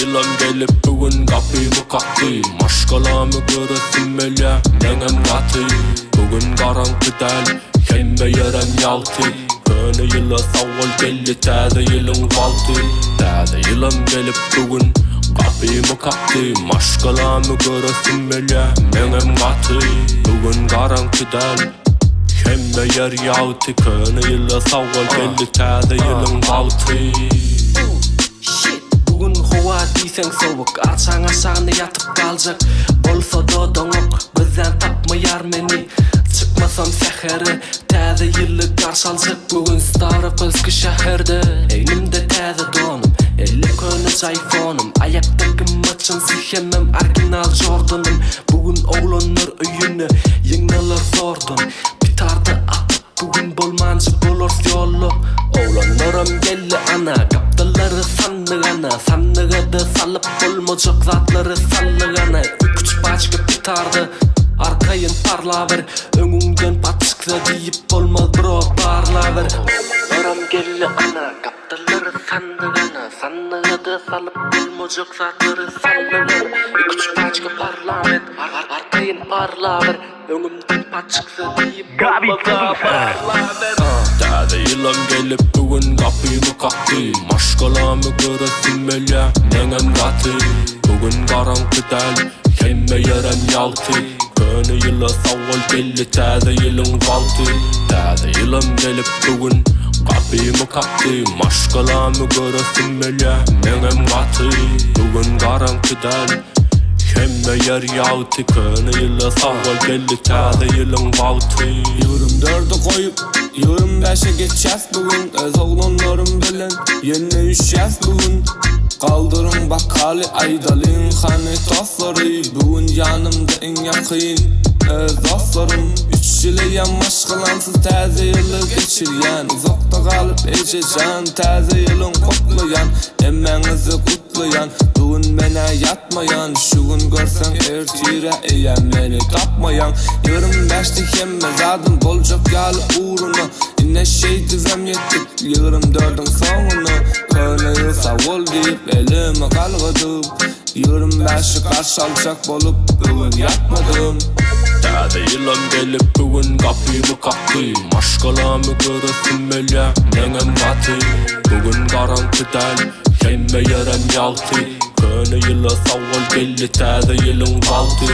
Yılan gelip bugün kapımı kaktı. Maşkalamı göresim ele menem katı. Bugün karanlık del kemme yerem yaltı. Köne yıla savval geldi täze yılın valtı. Täze yılan gelip bugün kapımı kaktı. Maşkalamı göresim ele menem katı. Bugün karanlık del kemme yer yaltı. Köne yıla savval geldi täze yılın valtı. Bugün hava diysen soğuk, açan aşağına yatıp kalacak. Bolsa da donuk, bizden tapmayar meni. Çıkmasam seheri, täze yıllı karşı alacak. Bugün starıp özgü şehirde. Elimde täze donum, elle könüz iPhone'um. Ayaktaki maçın sihemem, orijinal Jordan'ım. Bugün oğlanlar öyünü, yengneler zordun. Pitardı atıp bugün bolmancı bolor yollu. Oğlanlarım gelli ana, kaptaları sanlığana. Sanlığı da salıp bolmacak zatları sallığana. Üç başka pitardı, arkayın parlaver. Önünden patçıksa deyip olmaz bro parlaver. Oğlanlarım gelli ana, kaptaları sanlığana. Sanlığı da salıp bolmacak zatları sallığana. Üç başka parlament, arkayın parlaver. Önümden patçıksa deyip olmaz bro parlaver. Täze yılan gelip bugün kapımı kaktı. Maşkalamı göresim ele menem katı. Bugün karanlık del kemme yerem yaltı. Köne yıla savval geldi täze yılın valtı. Täze yılan gelip bugün kapımı kaktı. Maşkalamı göresim ele menem katı. Bugün karanlık del kemme yer yaltı. Köne yıla savval geldi täze yılın valtı. 24'ü koyup 25'e geçeceğiz bugün. Öz oğlanlarım bilen yeni üşeceğiz bugün. Kaldırın bakali aydalın hani dostları. Bugün yanımda en yakın öz dostlarım. 3 yılı yan maşkalansız täze yılı geçiryen. Uzakta kalıp eşecan täze yılın kutlayan. Emmenizi kutlayan, bugün mene yatmayan. Şu gün görsen ertire eyen beni tapmayan. 25'te kemme zadım bolcak yalı uğruna. Yine şey düzem yettik 24'ün sonuna. Köne yıl savol deyip elime kalmadım. 25'i karşı alacak bolup bugün yatmadım. Täze yılan gelip bugün kapımı kaktı. Maşkalamı göresim ele menem katı. Bugün karanlık del kemme yerem yaltı. Köne yıla savval geldi täze yılın valtı.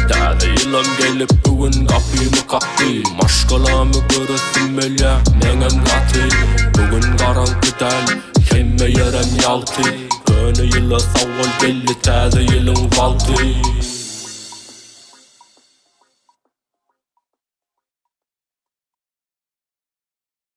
Täze yılan gelip bugün kapımı kaktı. Maşkalamı göresim ele menem katı. Bugün karanlık del kemme yerem yaltı. Köne yıla savval geldi täze yılın valtı.